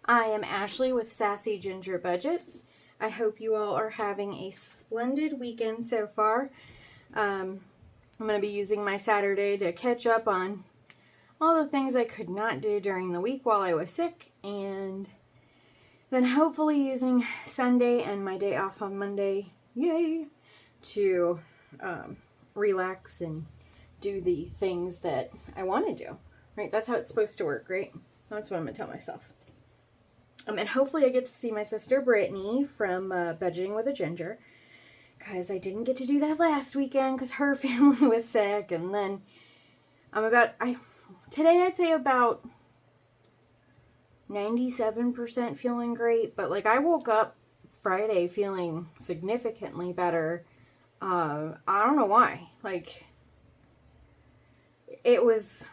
I am Ashley with Sassy Ginger Budgets. I hope you all are having a splendid weekend so far. I'm going to be using my Saturday to catch up on all the things I could not do during the week while I was sick, and then hopefully using Sunday and my day off on Monday, yay, to relax and do the things that I want to do, right? That's how it's supposed to work, right? That's what I'm going to tell myself. And hopefully I get to see my sister Brittany from Budgeting with a Ginger, because I didn't get to do that last weekend because her family was sick. And then today I'd say about 97% feeling great, but like I woke up Friday feeling significantly better. I don't know why. Like it was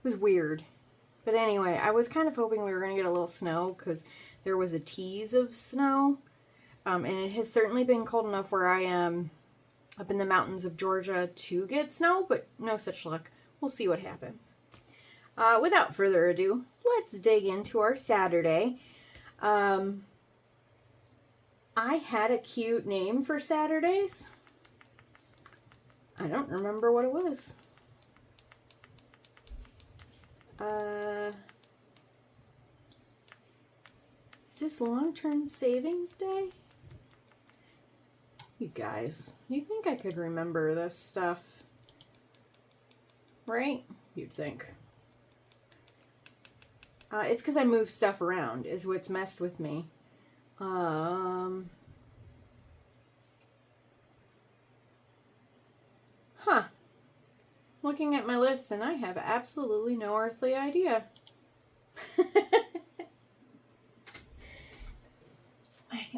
weird. But anyway, I was kind of hoping we were going to get a little snow because there was a tease of snow. And it has certainly been cold enough where I am up in the mountains of Georgia to get snow, but no such luck. We'll see what happens. Without further ado, let's dig into our Saturday. I had a cute name for Saturdays. I don't remember what it was. Is this long-term savings day? You guys, you think I could remember this stuff, right? You'd think. It's because I move stuff around is what's messed with me. Looking at my list and I have absolutely no earthly idea.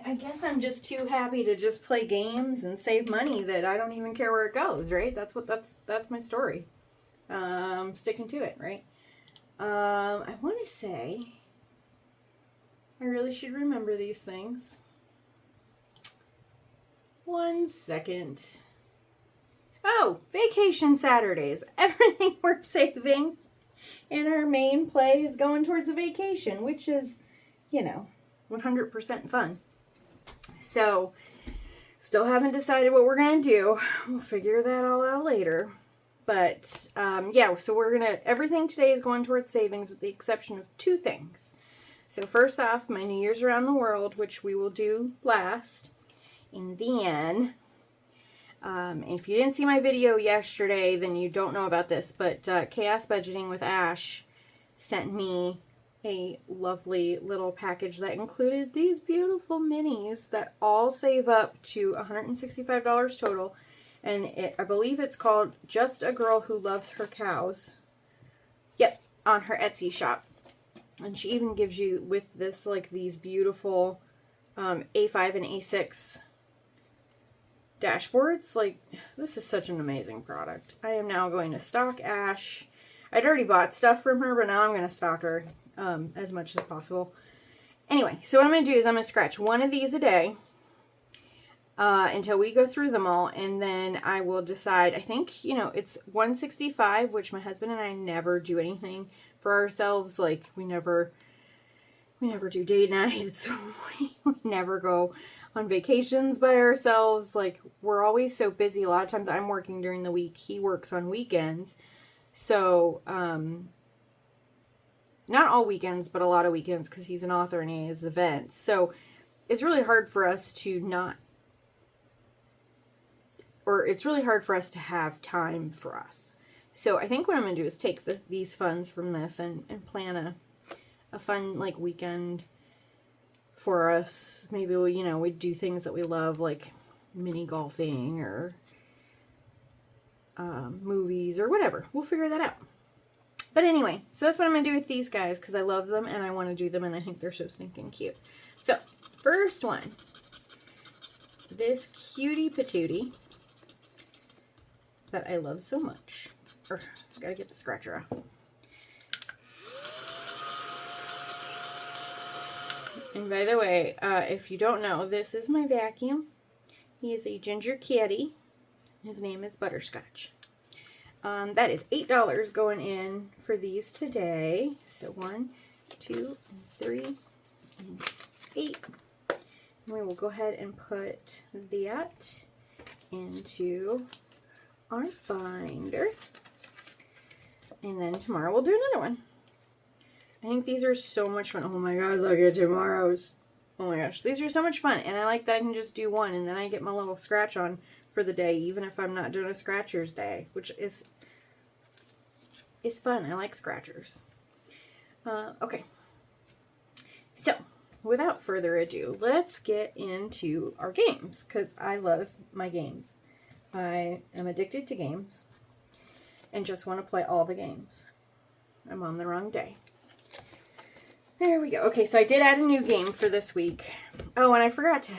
I guess I'm just too happy to just play games and save money that I don't even care where it goes, right? That's my story. Sticking to it, right? I want to say I really should remember these things. 1 second. Oh, vacation Saturdays. Everything we're saving in our main play is going towards a vacation, which is, 100% fun. So, still haven't decided what we're going to do. We'll figure that all out later. But, yeah, so everything today is going towards savings with the exception of 2 things. So, first off, my New Year's Around the World, which we will do last. And then, if you didn't see my video yesterday, then you don't know about this. But Chaos Budgeting with Ash sent me a lovely little package that included these beautiful minis that all save up to $165 total. And I believe it's called Just a Girl Who Loves Her Cows. Yep, on her Etsy shop. And she even gives you with this, like, these beautiful A5 and A6 dashboards. Like, this is such an amazing product. I am now going to stalk Ash. I'd already bought stuff from her, but now I'm going to stalk her as much as possible. Anyway, so what I'm going to do is I'm going to scratch one of these a day until we go through them all, and then I will decide. I think, it's $165, which my husband and I never do anything for ourselves. Like, we never do date nights. We never go on vacations by ourselves. Like, we're always so busy. A lot of times I'm working during the week. He works on weekends. So, not all weekends, but a lot of weekends because he's an author and he has events. So, it's really hard for us to it's really hard for us to have time for us. So, I think what I'm going to do is take these funds from this and plan a fun, like, weekend for us. Maybe we do things that we love, like mini golfing or movies or whatever. We'll figure that out. But anyway, so that's what I'm going to do with these guys because I love them and I want to do them and I think they're so stinking cute. So, first one. This cutie patootie that I love so much. Gotta get the scratcher off. And by the way, if you don't know, this is my vacuum. He is a ginger kitty. His name is Butterscotch. That is $8 going in for these today. So 1, 2 and 3 and 8. And we will go ahead and put that into our binder. And then tomorrow we'll do another one. I think these are so much fun. Oh my god, look at tomorrow's. Oh my gosh, these are so much fun. And I like that I can just do one and then I get my little scratch on for the day, even if I'm not doing a scratchers day, which is fun. I like scratchers. Okay. So, without further ado, let's get into our games, because I love my games. I am addicted to games and just want to play all the games. I'm on the wrong day. There we go. Okay, so I did add a new game for this week. Oh, and I forgot to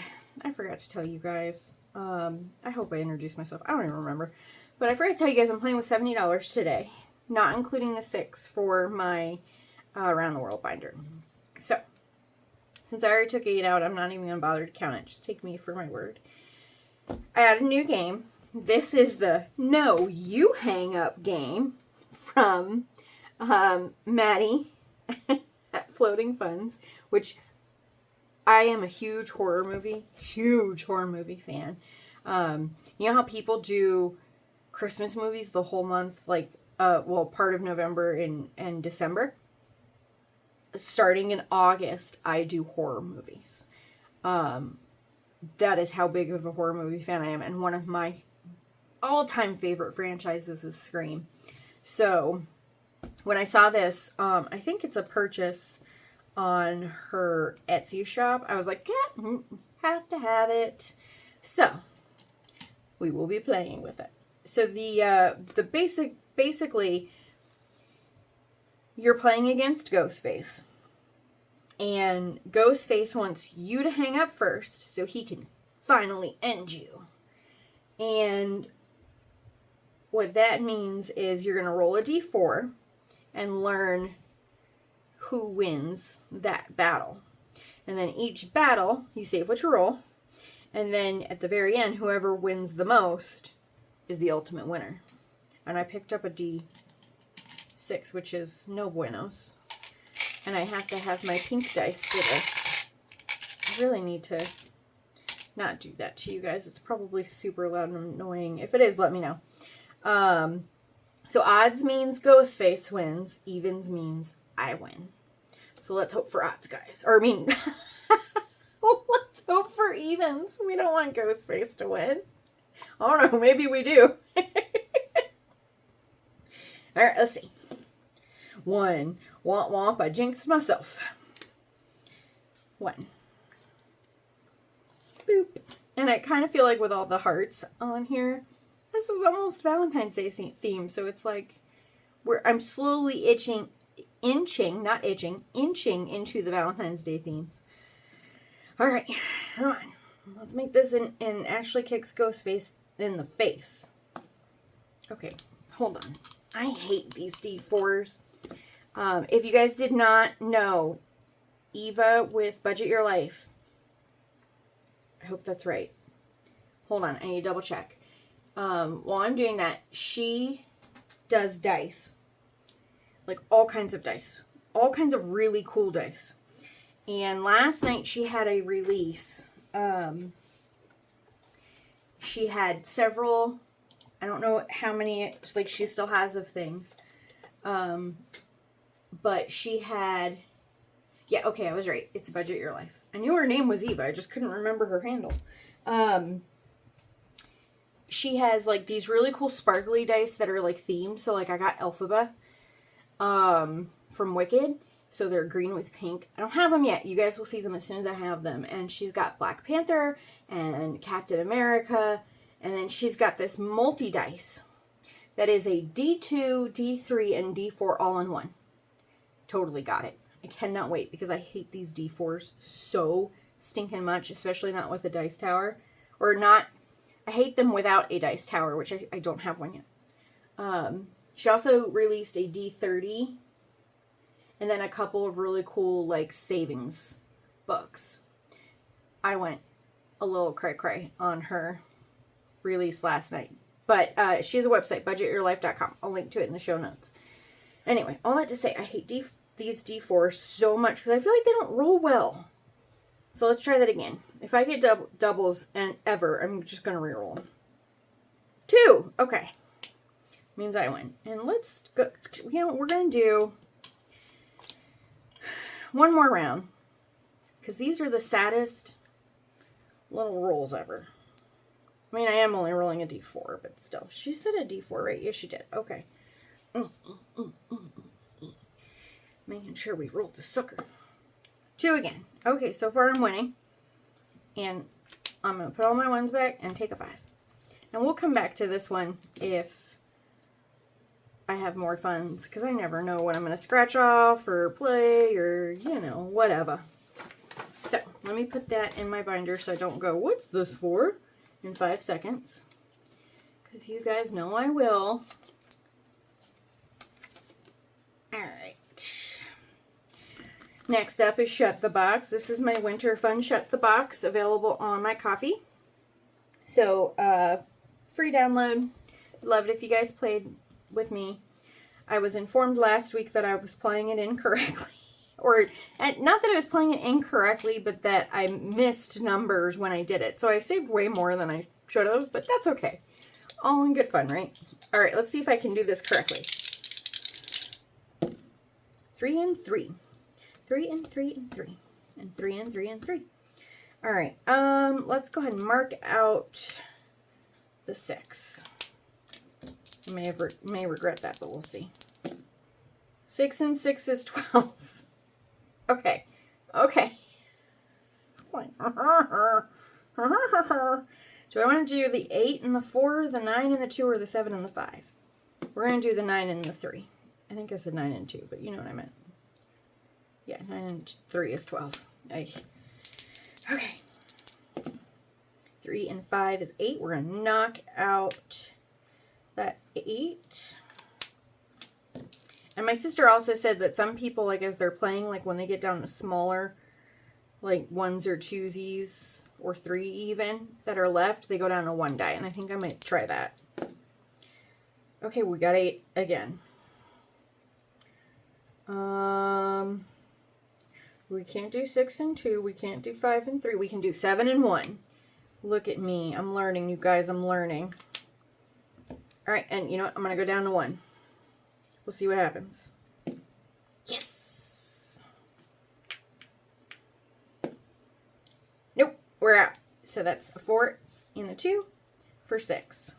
tell you guys. I hope I introduced myself. I don't even remember. But I forgot to tell you guys I'm playing with $70 today, not including the 6 for my Around the World binder. So, since I already took 8 out, I'm not even going to bother to count it. Just take me for my word. I added a new game. This is the No, You Hang Up game from Maddie at Floating Funds, which I am a huge horror movie fan. You know how people do Christmas movies the whole month, like, part of November and December? Starting in August, I do horror movies. That is how big of a horror movie fan I am. And one of my all-time favorite franchises is Scream. So, when I saw this, I think it's a purchase on her Etsy shop. I was like, yeah, have to have it. So, we will be playing with it. So, basically, you're playing against Ghostface. And Ghostface wants you to hang up first so he can finally end you. And what that means is you're going to roll a d4 and learn who wins that battle. And then each battle, you save what you roll. And then at the very end, whoever wins the most is the ultimate winner. And I picked up a d6, which is no buenos. And I have to have my pink dice for this. I really need to not do that to you guys. It's probably super loud and annoying. If it is, let me know. So odds means Ghostface wins. Evens means I win. So let's hope for odds, guys. Or let's hope for evens. We don't want Ghostface to win. I don't know. Maybe we do. All right, let's see. 1. Womp womp, I jinxed myself. 1. Boop. And I kind of feel like with all the hearts on here, this is almost Valentine's Day theme. So it's like I'm slowly inching into the Valentine's Day themes. All right, come on. Let's make this and Ashley kicks Ghostface in the face. Okay, hold on. I hate these D4s. If you guys did not know, Eva with Budget Your Life. I hope that's right. Hold on, I need to double check. While I'm doing that, she does dice. Like all kinds of dice. All kinds of really cool dice. And last night she had a release. She had several, I don't know how many, like she still has of things. But she had, yeah, okay, I was right. It's Budget Your Life. I knew her name was Eva. I just couldn't remember her handle. She has like these really cool sparkly dice that are like themed. So like I got Elphaba from Wicked. So they're green with pink. I don't have them yet. You guys will see them as soon as I have them. And she's got Black Panther and Captain America. And then she's got this multi-dice that is a D2, D3, and D4 all in one. Totally got it. I cannot wait because I hate these D4s so stinking much, especially not with a dice tower. Or not, I hate them without a dice tower, which I don't have one yet. She also released a D30 and then a couple of really cool like savings books. I went a little cray-cray on her release last night. But she has a website, budgetyourlife.com. I'll link to it in the show notes. Anyway, all that to say, I hate these D4 so much because I feel like they don't roll well. So let's try that again. If I get doubles and ever, I'm just going to reroll them. 2. Okay. Means I win. And let's go. You know what we're going to do? One more round. Because these are the saddest little rolls ever. I mean, I am only rolling a D4, but still. She said a D4, right? Yes, she did. Okay. Making sure we rolled the sucker. 2 again. Okay, so far I'm winning. And I'm going to put all my ones back and take a 5. And we'll come back to this one if I have more funds. Because I never know what I'm going to scratch off or play or, you know, whatever. So, let me put that in my binder so I don't go, what's this for? In 5 seconds. Because you guys know I will. Alright. Next up is Shut the Box. This is my Winter Fun Shut the Box, available on my Kofi. So, free download. Love it if you guys played with me. I was informed last week that I was playing it incorrectly. Or, not that I was playing it incorrectly, but that I missed numbers when I did it. So I saved way more than I should have, but that's okay. All in good fun, right? Alright, let's see if I can do this correctly. 3 and 3. 3 and 3 and 3. And 3 and 3 and 3. Alright, let's go ahead and mark out the 6. I may regret that, but we'll see. 6 and 6 is 12. Okay. Okay. Do I want to do the 8 and the 4, the 9 and the 2, or the 7 and the 5? We're going to do the 9 and the 3. I think I said 9 and 2, but you know what I meant. Yeah, 9 and 3 is 12. Ay. Okay. 3 and 5 is 8. We're going to knock out that 8. And my sister also said that some people, like, as they're playing, like, when they get down to smaller, like, 1s or 2s, or 3 even, that are left, they go down to 1 die. And I think I might try that. Okay, we got 8 again. We can't do 6 and 2. We can't do 5 and 3. We can do 7 and 1. Look at me. I'm learning, you guys. I'm learning. Alright, and you know what? I'm going to go down to 1. We'll see what happens. Yes! Nope, we're out. So that's a 4 and a 2 for 6.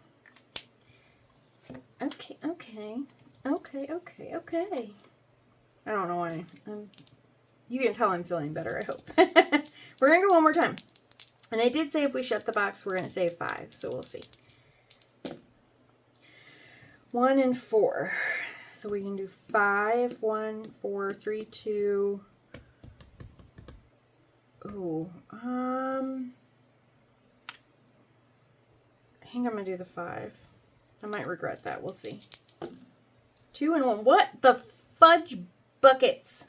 Okay, okay. Okay, okay, okay. I don't know why. You can tell I'm feeling better, I hope. We're going to go one more time. And I did say if we shut the box, we're going to save 5. So we'll see. 1 and 4. So we can do 5, 1, 4, 3, 2. Ooh. I think I'm going to do the 5. I might regret that. We'll see. 2 and 1. What the fudge buckets?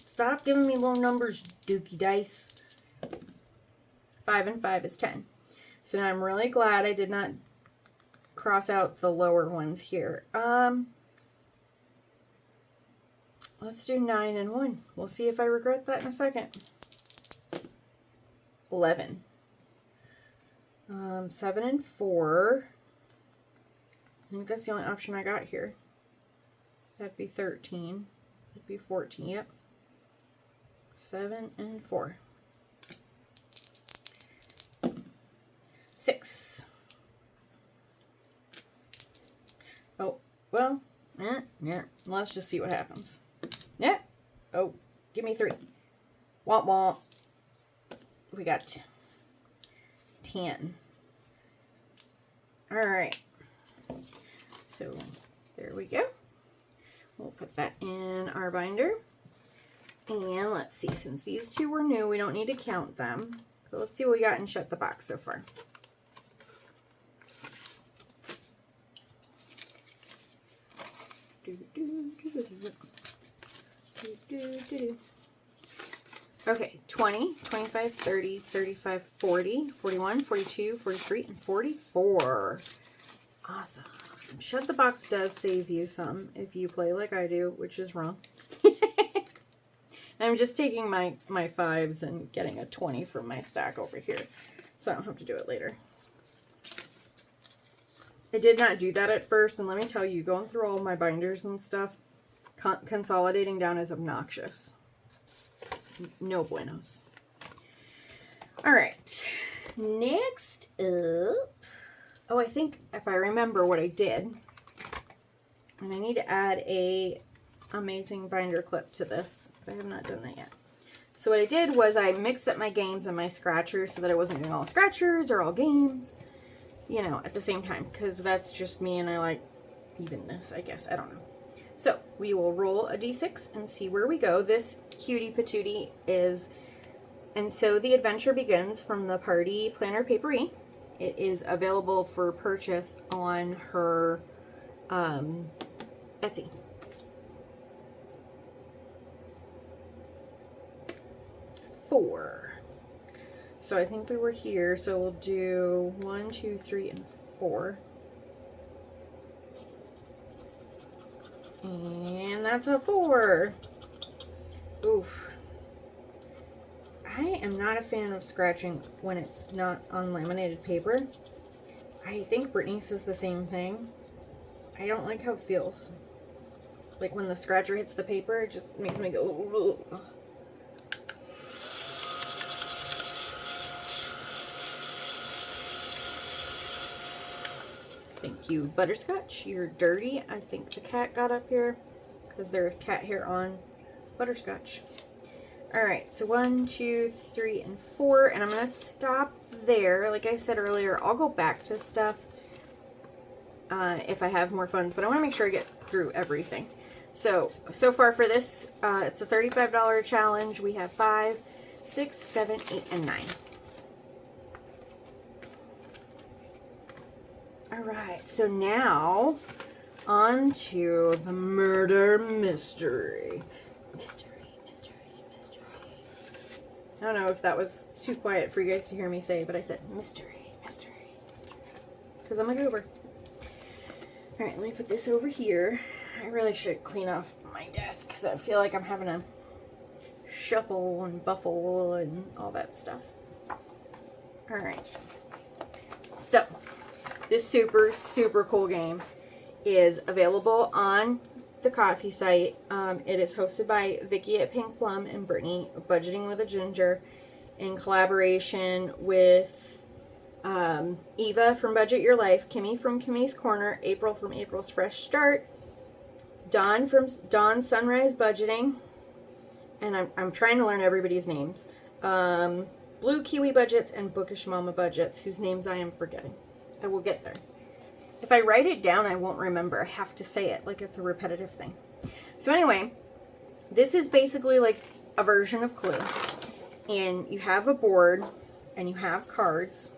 Stop giving me low numbers, dookie dice. 5 and 5 is 10. So now I'm really glad I did not cross out the lower ones here. Let's do 9 and 1. We'll see if I regret that in a second. 11. 7 and 4. I think that's the only option I got here. That'd be 13. That'd be 14. Yep. 7 and 4. 6. Oh, well, yeah. Let's just see what happens. Yeah. Oh, give me 3. Womp womp. We got 10. All right. So there we go. We'll put that in our binder. And let's see, since these 2 were new, we don't need to count them. But let's see what we got in Shut the Box so far. Okay, 20, 25, 30, 35, 40, 41, 42, 43, and 44. Awesome. Shut the Box does save you some if you play like I do, which is wrong. I'm just taking my 5s and getting a 20 from my stack over here, so I don't have to do it later. I did not do that at first, and let me tell you, going through all my binders and stuff, consolidating down is obnoxious. No buenos. All right, next up, oh, I think if I remember what I did, and I need to add a amazing binder clip to this, but I have not done that yet. So what I did was I mixed up my games and my scratchers so that I wasn't doing all scratchers or all games, you know, at the same time, because that's just me and I like evenness, I guess. I don't know. So we will roll a d6 and see where we go. This cutie patootie is And So the Adventure Begins from the Party Planner Paperie. It is available for purchase on her Etsy. Four. So I think we were here, so we'll do 1, 2, 3, and 4. And that's a 4. Oof. I am not a fan of scratching when it's not on laminated paper. I think Brittany says the same thing. I don't like how it feels. Like when the scratcher hits the paper, it just makes me go, ugh. Thank you, Butterscotch. You're dirty. I think the cat got up here because there's cat hair on Butterscotch. Alright, so 1, 2, 3, and 4, and I'm going to stop there. Like I said earlier, I'll go back to stuff if I have more funds, but I want to make sure I get through everything. So far for this, it's a $35 challenge. We have 5, 6, 7, 8, and 9. Alright, so now on to the murder mystery. I don't know if that was too quiet for you guys to hear me say, but I said mystery, mystery, mystery. Because I'm a goober. Alright, let me put this over here. I really should clean off my desk because I feel like I'm having a shuffle and buffle and all that stuff. Alright. So, this super, super cool game is available on the Kofi site. It is hosted by Vicky at Pink Plum and Brittany, Budgeting with a Ginger, in collaboration with Eva from Budget Your Life, Kimmy from Kimmy's Corner, April from April's Fresh Start, Dawn from Dawn's Sunrise Budgeting, and I'm trying to learn everybody's names, Blue Kiwi Budgets, and Bookish Mama Budgets, whose names I am forgetting. I will get there. If I write it down, I won't remember. I have to say it like it's a repetitive thing. So anyway, this is basically like a version of Clue. And you have a board and you have cards.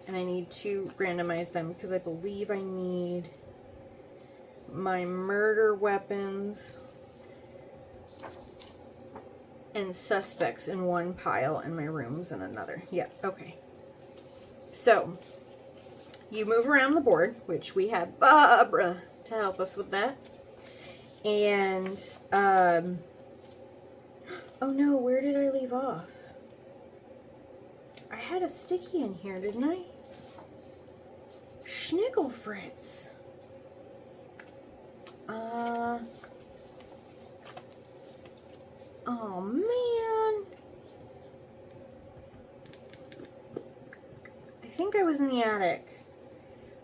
And I need to randomize them because I believe I need my murder weapons and suspects in one pile and my rooms in another. Yeah, okay. So you move around the board, which we have Barbara to help us with that. And, oh no, where did I leave off? I had a sticky in here, didn't I? Schniggle Fritz. Oh man. I think I was in the attic.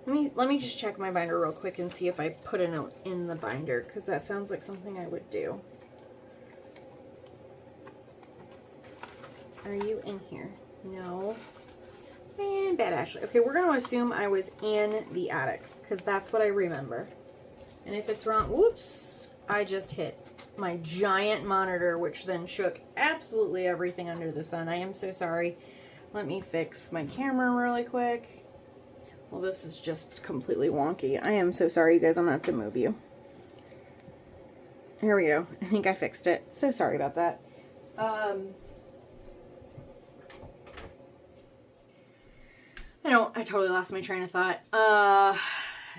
Let me just check my binder real quick and see if I put a note in the binder, because that sounds like something I would do. Are you in here? No. And bad Ashley. Okay, we're going to assume I was in the attic, because that's what I remember. And if it's wrong, whoops, I just hit my giant monitor, which then shook absolutely everything under the sun. I am so sorry. Let me fix my camera really quick. Well, this is just completely wonky. I am so sorry, you guys. I'm going to have to move you. Here we go. I think I fixed it. So sorry about that. I totally lost my train of thought.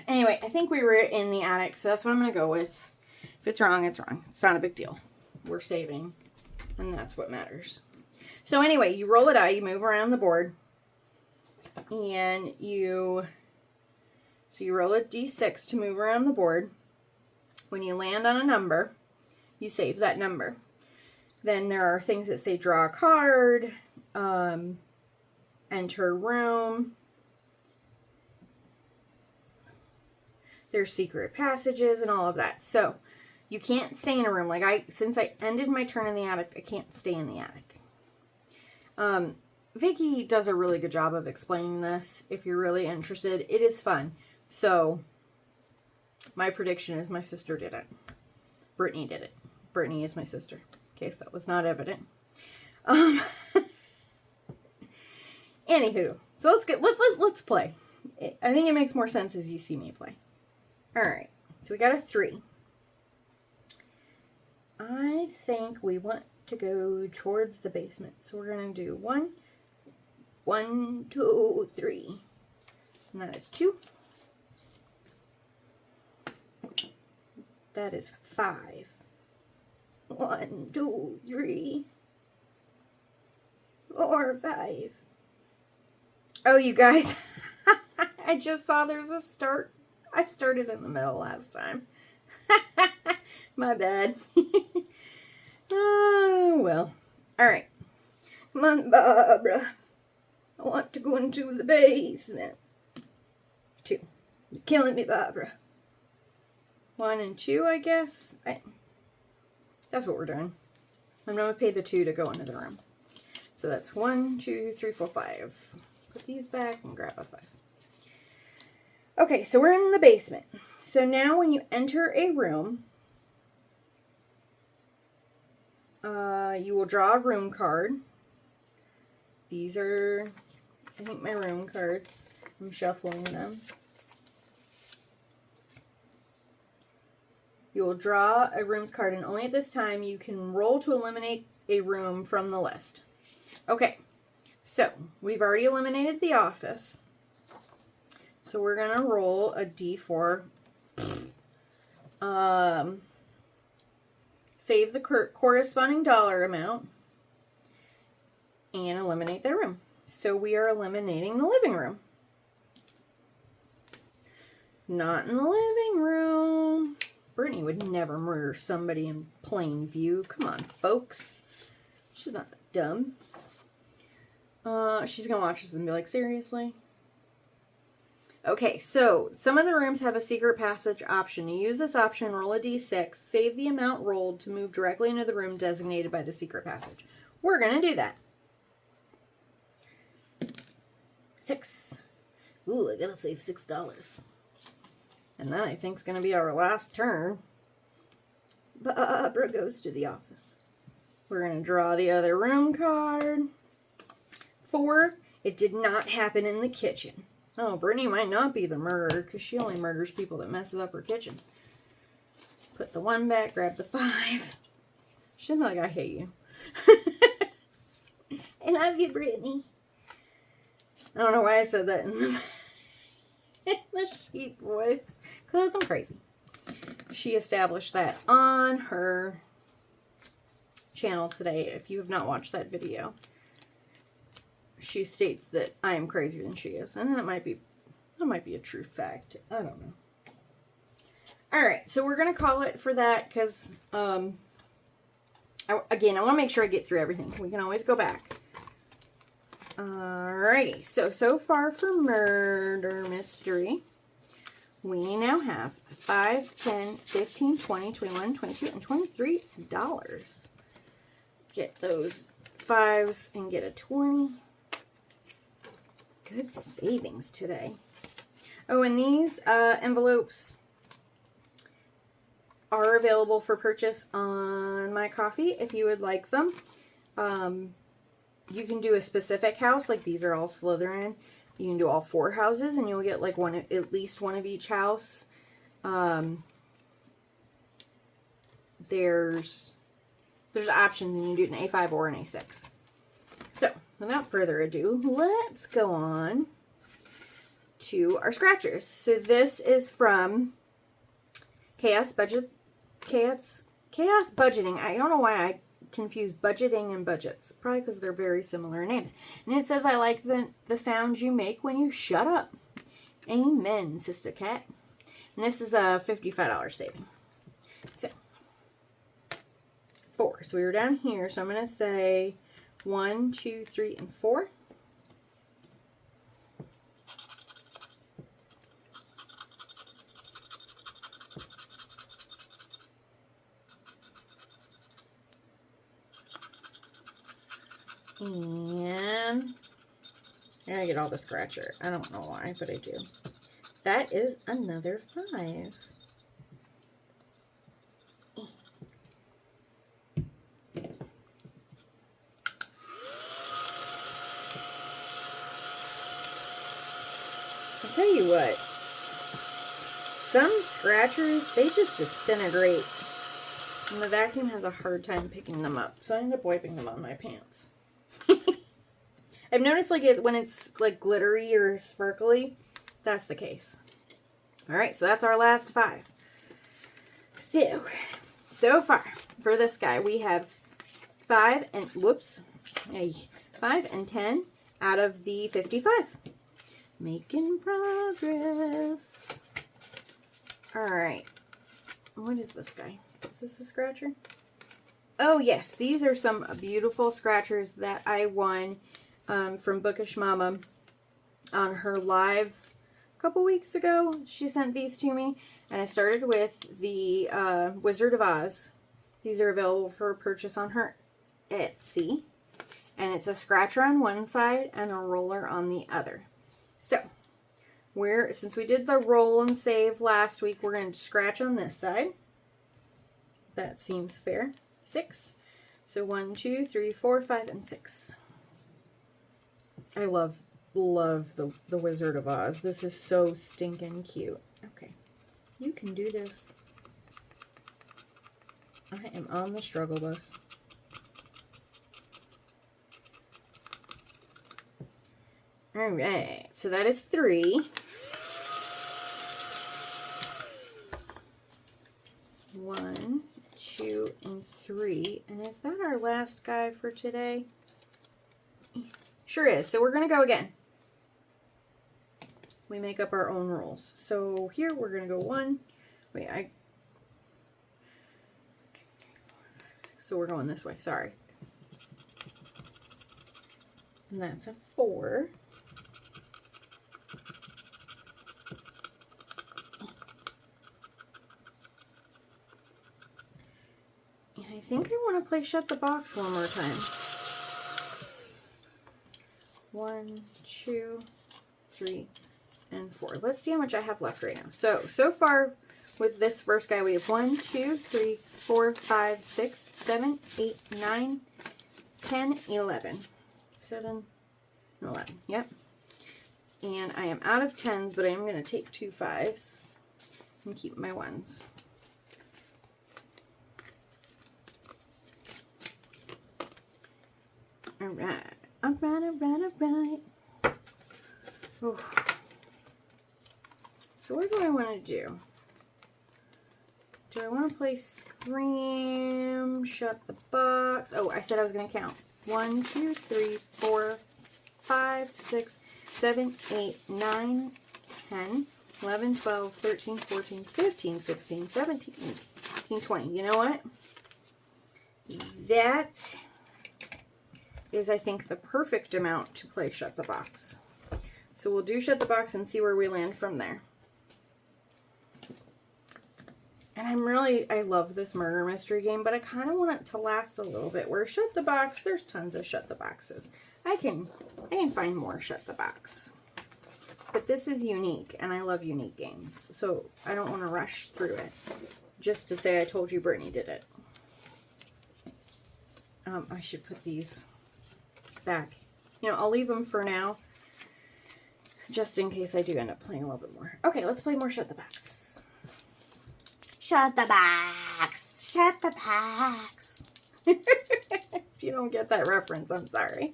Anyway, I think we were in the attic, so that's what I'm going to go with. If it's wrong, it's wrong. It's not a big deal. We're saving, and that's what matters. So anyway, you roll a die, you move around the board, and you roll a d6 to move around the board. When you land on a number, you save that number. Then there are things that say draw a card, enter room. There's secret passages and all of that. So you can't stay in a room. Since I ended my turn in the attic, I can't stay in the attic. Vicky does a really good job of explaining this. If you're really interested, it is fun. So my prediction is my sister did it. Brittany did it. Brittany is my sister, in case that was not evident. Anywho, so let's play. I think it makes more sense as you see me play. All right, so we got a 3. I think we want to go towards the basement, so we're gonna do 1, 2, 3, and that is 2. That is 5. 1, 2, 3, 4, 5. Oh, you guys, I just saw there's a start. I started in the middle last time. My bad. Oh, well. All right. Come on, Barbara. I want to go into the basement. 2. You're killing me, Barbara. 1 and 2, I guess. That's what we're doing. I'm going to pay the 2 to go into the room. So that's 1, 2, 3, 4, 5. Put these back and grab a 5. Okay, so we're in the basement. So now when you enter a room, you will draw a room card. These are, I think, my room cards. I'm shuffling them. You will draw a rooms card, and only at this time you can roll to eliminate a room from the list. Okay, so we've already eliminated the office. So we're going to roll a d4. Save the corresponding dollar amount and eliminate their room. So we are eliminating the living room. Not in the living room. Brittany would never murder somebody in plain view. Come on, folks. She's not that dumb. She's going to watch this and be like, seriously? Okay, so some of the rooms have a secret passage option. You use this option, roll a d6, save the amount rolled to move directly into the room designated by the secret passage. We're going to do that. 6. Ooh, I gotta save $6. And that, I think, is going to be our last turn. Barbara goes to the office. We're going to draw the other room card. 4. It did not happen in the kitchen. Oh, Brittany might not be the murderer because she only murders people that messes up her kitchen. Put the 1 back, grab the 5. She's like, I hate you. I love you, Brittany. I don't know why I said that in the sheep voice. Because I'm crazy. She established that on her channel today. If you have not watched that video, she states that I am crazier than she is. And that might be a true fact. I don't know. Alright, so we're going to call it for that because, again, I want to make sure I get through everything. We can always go back. Alrighty, so far for Murder Mystery, we now have $5, $10, $15, $20, $21, $22, and $23. Get those 5s and get a 20. Good savings today. Oh, and these envelopes are available for purchase on my Kofi if you would like them. You can do a specific house, like these are all Slytherin. You can do all 4 houses and you'll get like at least one of each house. There's options and you can do an A5 or an A6. So, without further ado, let's go on to our scratchers. So this is from Chaos Budgeting. I don't know why I confuse budgeting and budgets. Probably because they're very similar names. And it says, I like the sounds you make when you shut up. Amen, Sister Cat. And this is a $55 saving. So, 4. So we were down here. So I'm going to say 1, 2, 3, and 4. And I gotta get all the scratcher. I don't know why, but I do. That is another 5. I'll tell you what. Some scratchers, they just disintegrate. And the vacuum has a hard time picking them up. So I end up wiping them on my pants. I've noticed like when it's like glittery or sparkly, that's the case. All right, so that's our last 5. So far for this guy, we have 5 and 10 out of the 55. Making progress. All right, what is this guy? Is this a scratcher? Oh yes, these are some beautiful scratchers that I won from Bookish Mama on her live a couple weeks ago. She sent these to me, and I started with the Wizard of Oz. These are available for purchase on her Etsy, and it's a scratcher on one side and a roller on the other. So since we did the roll and save last week, we're going to scratch on this side. That seems fair. 6. So 1, 2, 3, 4, 5, and 6. I love the Wizard of Oz. This is so stinking cute. Okay, you can do this. I am on the struggle bus. All right, so that is 3. 1, 2, and 3. And is that our last guy for today? Sure is. So we're going to go again. We make up our own rules. So here we're going to go 1. So we're going this way. Sorry. And that's a 4. And I think I want to play Shut the Box one more time. 1, 2, 3, and 4. Let's see how much I have left right now. So far with this first guy, we have 1, 2, 3, 4, 5, 6, 7, 8, 9, 10, 11. 7 and 11. Yep. And I am out of 10s, but I am going to take 2 5s and keep my 1s. All right. All right. Ooh. So what do I want to do? Do I want to play Scream, Shut the Box? Oh, I said I was going to count. 1, 2, 3, 4, 5, 6, 7, 8, 9, 10, 11, 12, 13, 14, 15, 16, 17, 18, 20. You know what? That is, I think, the perfect amount to play Shut the Box. So we'll do Shut the Box and see where we land from there. And I love this murder mystery game, but I kind of want it to last a little bit. Where Shut the Box, there's tons of Shut the Boxes. I can find more Shut the Box. But this is unique, and I love unique games. So I don't want to rush through it just to say I told you Brittany did it. I should put these back. You know, I'll leave them for now, just in case I do end up playing a little bit more. Okay, let's play more Shut the Box. Shut the box. Shut the box. If you don't get that reference, I'm sorry.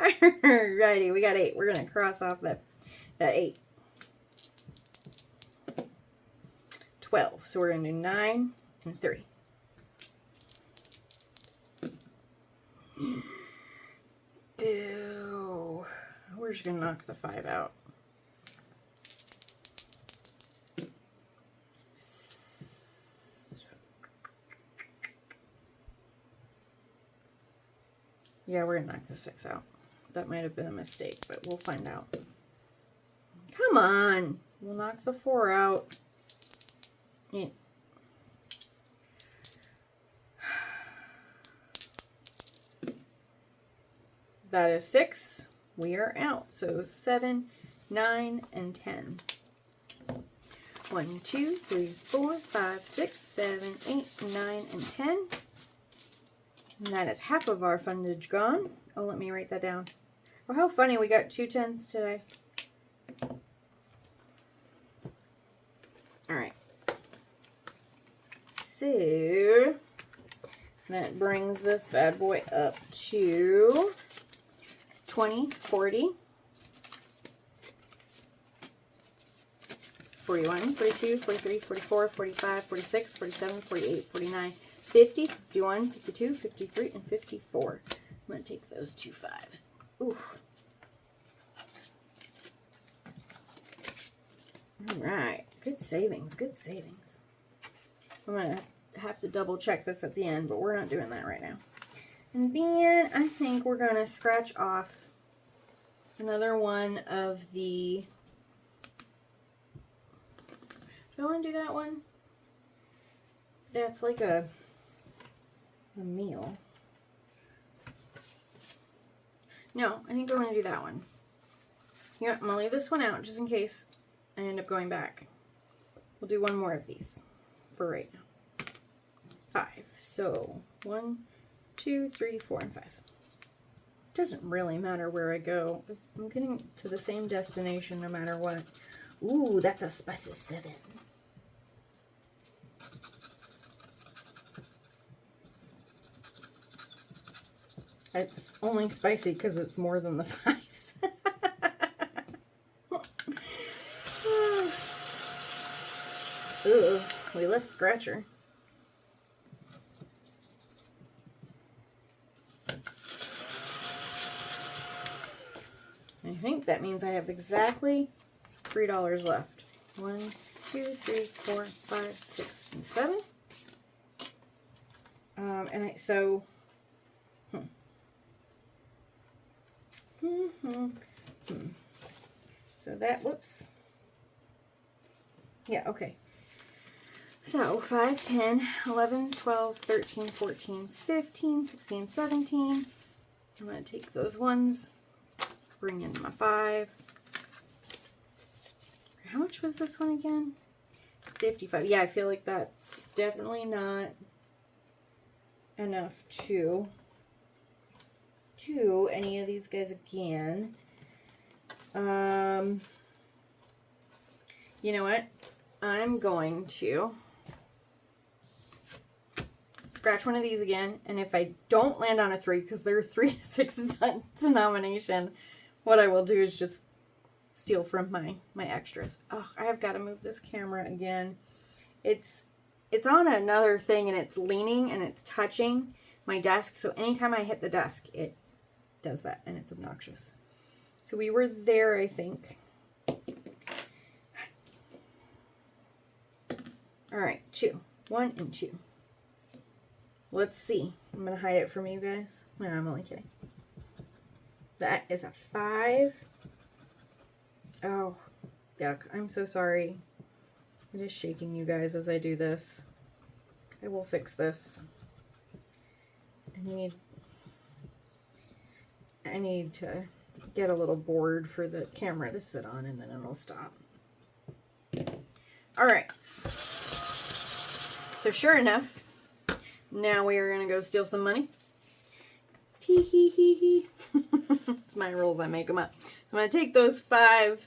Alrighty, we got 8. We're going to cross off that 8. 12. So we're going to do 9 and 3. Ew. We're just going to knock the 5 out. Yeah, we're going to knock the 6 out. That might have been a mistake, but we'll find out. Come on. We'll knock the 4 out. Yeah. That is 6. We are out. So 7, 9, and 10. 1, 2, 3, 4, 5, 6, 7, 8, 9, and 10. And that is half of our fundage gone. Oh, let me write that down. Oh, how funny. We got 2 10s today. All right. So that brings this bad boy up to 20, 40, 41, 42, 43, 44, 45, 46, 47, 48, 49, 50, 51, 52, 53, and 54. I'm going to take those 2 5s. Oof. All right. Good savings. Good savings. I'm going to have to double check this at the end, but we're not doing that right now. And then I think we're going to scratch off another one of the... Do I want to do that one? That's like a meal. No, I think we're going to do that one. You know what, I'm going to leave this one out just in case I end up going back. We'll do one more of these for right now. 5. So 1, 2, 3, 4, and 5. Doesn't really matter where I go. I'm getting to the same destination no matter what. Ooh, that's a spicy 7. It's only spicy because it's more than the 5s. Ugh, we left Scratcher. I think that means I have exactly $3 left. 1, 2, 3, 4, 5, 6, and 7. So that, whoops. Yeah, okay. So 5, 10, 11, 12, 13, 14, 15, 16, 17. I'm going to take those ones, bring in my 5. How much was this one again? 55. Yeah, I feel like that's definitely not enough to do any of these guys again. You know what? I'm going to scratch one of these again, and if I don't land on a 3, because they're 3 to 6 denomination, what I will do is just steal from my extras. Oh, I have got to move this camera again. It's on another thing, and it's leaning, and it's touching my desk, so anytime I hit the desk, it does that, and it's obnoxious. So we were there, I think. All right, 2. 1 and 2. Let's see. I'm going to hide it from you guys. No, I'm only kidding. That is a 5. Oh, yuck. I'm so sorry. It is shaking you guys as I do this. I will fix this. I need to get a little board for the camera to sit on, and then it'll stop. All right. So sure enough, now we are going to go steal some money. Tee hee hee hee. It's my rules. I make them up. So I'm going to take those 5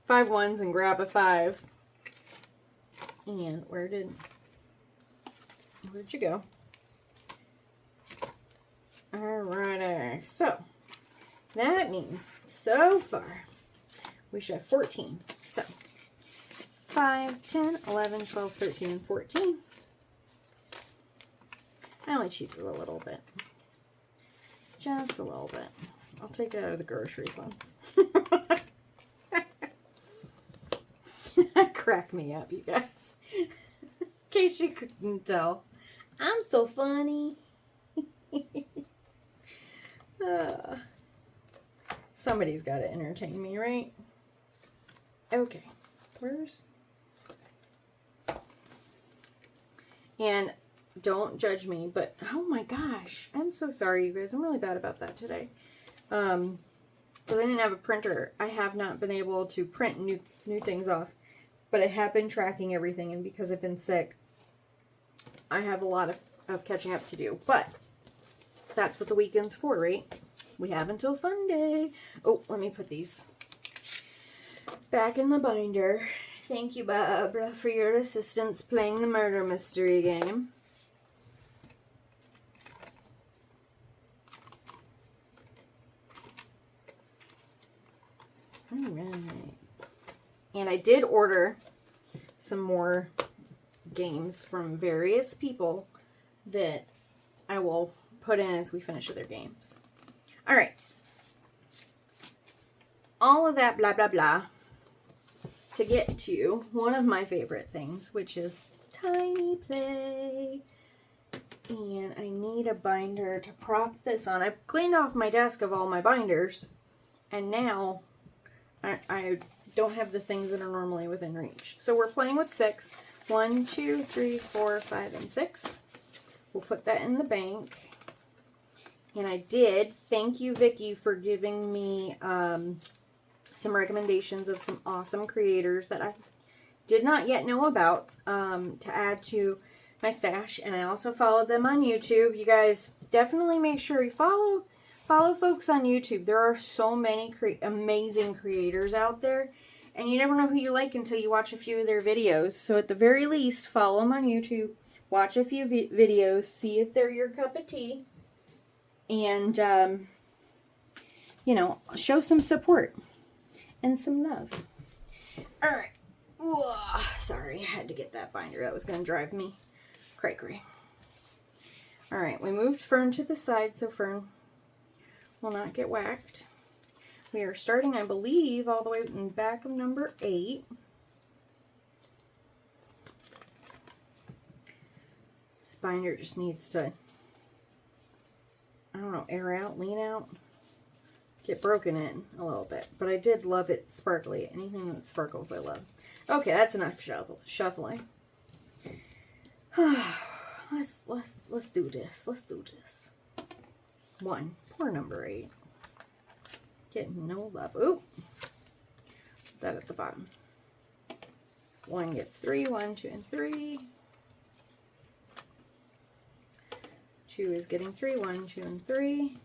ones and grab a 5. And where'd you go? Alrighty. So that means so far we should have 14. So 5, 10, 11, 12, 13, and 14. I only cheated a little bit. Just a little bit. I'll take it out of the grocery funds. Crack me up, you guys. In case you couldn't tell. I'm so funny. Somebody's got to entertain me, right? Okay. Where's... And don't judge me, but oh my gosh. I'm so sorry, you guys. I'm really bad about that today. Because I didn't have a printer. I have not been able to print new things off. But I have been tracking everything, and because I've been sick, I have a lot of catching up to do. But that's what the weekend's for, right? We have until Sunday. Oh, let me put these back in the binder. Thank you, Barbara, for your assistance playing the murder mystery game. All right. And I did order some more games from various people that I will put in as we finish their games. All right. All of that blah, blah, blah to get to one of my favorite things, which is Tiny Play. And I need a binder to prop this on. I've cleaned off my desk of all my binders, and now I don't have the things that are normally within reach. So we're playing with 6. 1, 2, 3, 4, 5, and 6. We'll put that in the bank. And I did, thank you, Vicki, for giving me some recommendations of some awesome creators that I did not yet know about to add to my stash. And I also followed them on YouTube. You guys definitely make sure you follow folks on YouTube. There are so many amazing creators out there. And you never know who you like until you watch a few of their videos. So at the very least, follow them on YouTube. Watch a few videos. See if they're your cup of tea. And, you know, show some support. And some love. Alright. Sorry, I had to get that binder. That was going to drive me cray-cray. Alright, we moved Fern to the side so Fern will not get whacked. We are starting, I believe, all the way in back of number 8. This binder just needs to, I don't know, air out, lean out, get broken in a little bit. But I did love it sparkly. Anything that sparkles, I love. Okay, that's enough shuffling. Let's do this. Let's do this. 1. Poor number 8. Getting no love. Oop. Put that at the bottom. 1 gets 3. 1, 2, and 3. 2 is getting 3. 1, 2, and 3.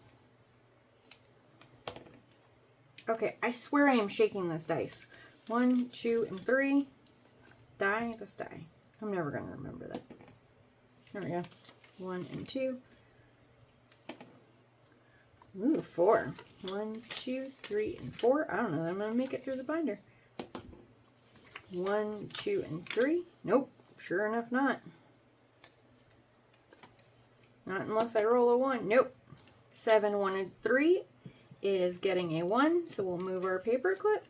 Okay, I swear I am shaking this dice. 1, 2, and 3. Die, this die. I'm never going to remember that. There we go. 1 and 2. Ooh, 4. 1, 2, 3, and 4. I don't know that I'm going to make it through the binder. 1, 2, and 3. Nope. Sure enough, not. Not unless I roll a 1. Nope. 7, 1, and 3. It is getting a 1, so we'll move our paper clip.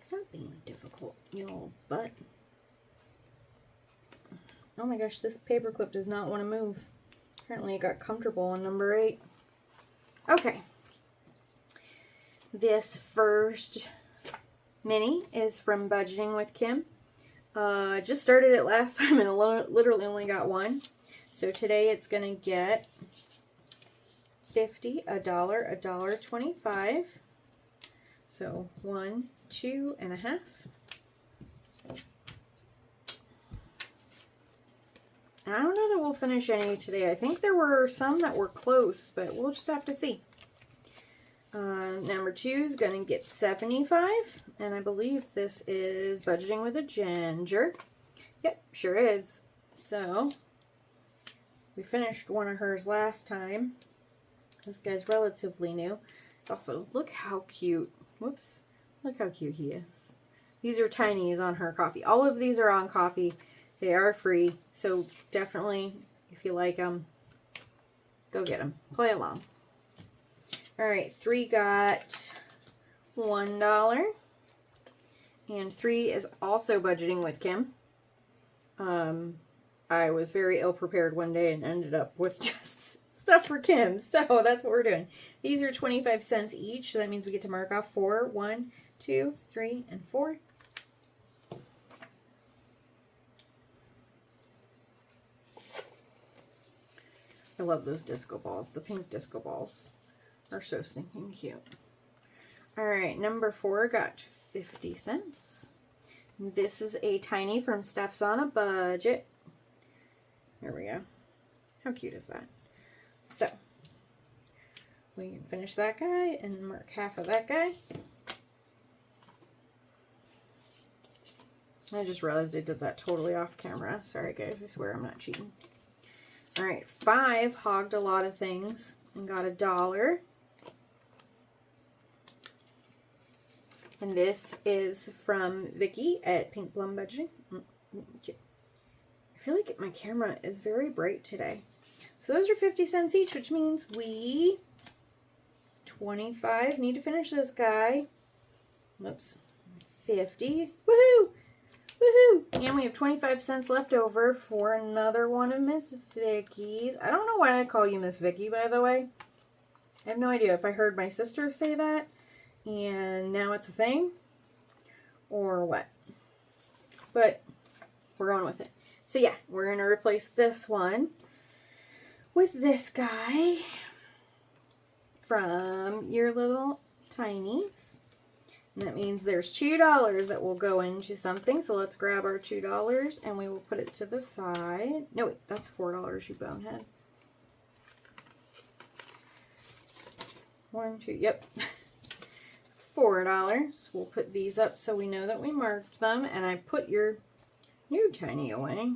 Stop being difficult, you little butt. Oh my gosh, this paper clip does not want to move. Apparently it got comfortable on number 8. Okay. This first mini is from Budgeting with Kim. Just started it last time and literally only got 1. So today it's going to get 50, $1, $1.25. So 1, 2 and a half. I don't know that we'll finish any today. I think there were some that were close, but we'll just have to see. Number 2 is going to get 75, and I believe this is Budgeting with a Ginger. Yep, sure is. So We finished one of hers last time. This guy's relatively new. Also, look how cute. Whoops. Look how cute he is. These are tinies on her Kofi. All of these are on Kofi. They are free. So definitely, if you like them, go get them. Play along. All right. 3 got $1. And 3 is also budgeting with Kim. I was very ill prepared one day and ended up with just stuff for Kim. So that's what we're doing. These are 25 cents each. So that means we get to mark off 4. 1, 2, 3, and 4. I love those disco balls. The pink disco balls are so stinking cute. All right, number 4 got 50 cents. This is a tiny from Steph's on a Budget. There we go. How cute is that? So, we can finish that guy and mark half of that guy. I just realized I did that totally off camera. Sorry guys, I swear I'm not cheating. All right, 5 hogged a lot of things and got $1. And this is from Vicky at Pink Plum Budgeting. I feel like my camera is very bright today. So those are 50 cents each, which means we 25 need to finish this guy. Whoops. 50. Woohoo! Woohoo! And we have 25 cents left over for another one of Miss Vicky's. I don't know why I call you Miss Vicky, by the way. I have no idea if I heard my sister say that and now it's a thing or what. But we're going with it. So yeah, we're going to replace this one with this guy from your little tinies. And that means there's $2 that will go into something. So let's grab our $2 and we will put it to the side. No, wait, that's $4, you bonehead. 1, 2, yep. $4. We'll put these up so we know that we marked them. And I put your new tiny away.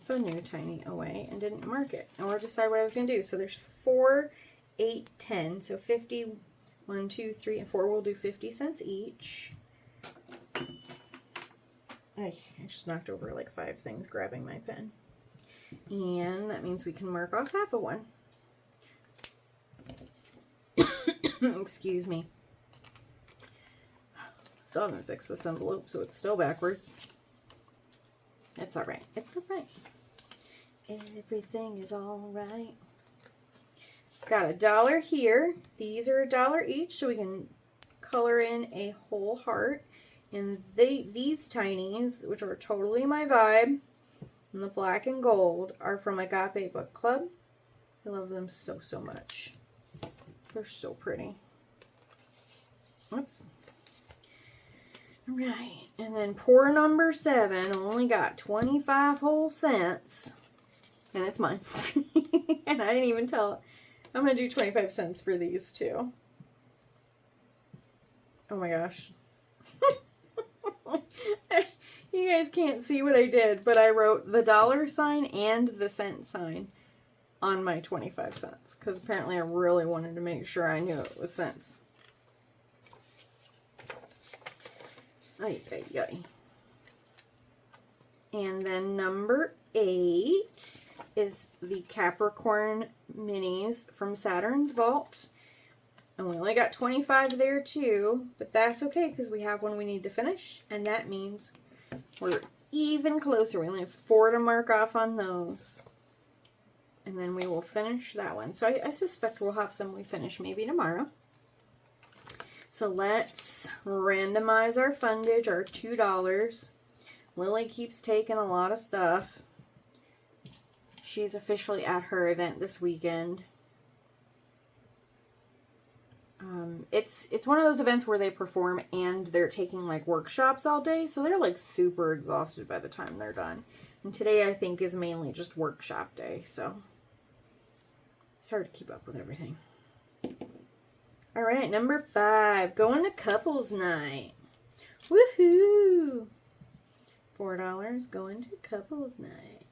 The new tiny away and didn't mark it. And we'll decide what I was going to do. So there's 4, 8, 10. So 50, 1, 2, 3, and 4. We'll do 50 cents each. I just knocked over like 5 things grabbing my pen. And that means we can mark off half of one. Excuse me. Still haven't fixed this envelope, so it's still backwards. It's alright. It's alright. Everything is alright. Got $1 here. These are $1 each, so we can color in a whole heart. And these tinies, which are totally my vibe, and the black and gold, are from Agape Book Club. I love them so, so much. They're so pretty. Oops. All right, and then pour number 7 only got 25 whole cents, and it's mine. And I didn't even tell. I'm gonna do 25 cents for these too. Oh my gosh. You guys can't see what I did, but I wrote the $sign and the cent sign on my 25 cents because apparently I really wanted to make sure I knew it was cents. Ay, ay, ay. And then number 8 is the Capricorn minis from Saturn's Vault. And we only got 25 there too, but that's okay because we have one we need to finish. And that means we're even closer. We only have 4 to mark off on those. And then we will finish that one. So I suspect we'll have some we finish maybe tomorrow. So let's randomize our fundage, our $2. Lily keeps taking a lot of stuff. She's officially at her event this weekend. It's one of those events where they perform and they're taking like workshops all day. So they're like super exhausted by the time they're done. And today I think is mainly just workshop day. So it's hard to keep up with everything. All right, number 5, going to couples night. Woohoo! $4 going to couples night.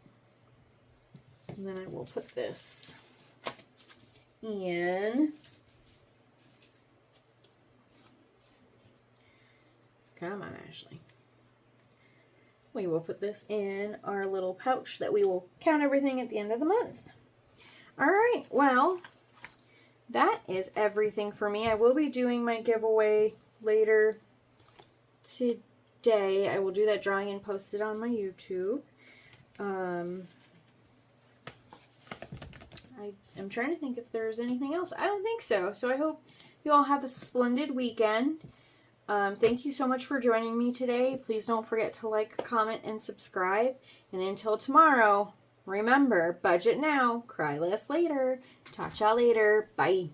And then I will put this in. Come on, Ashley. We will put this in our little pouch that we will count everything at the end of the month. All right, well, that is everything for me. I will be doing my giveaway later today. I will do that drawing and post it on my YouTube. I am trying to think if there's anything else. I don't think so. So I hope you all have a splendid weekend. Thank you so much for joining me today. Please don't forget to like, comment, and subscribe. And until tomorrow, remember, budget now, cry less later. Talk to y'all later. Bye.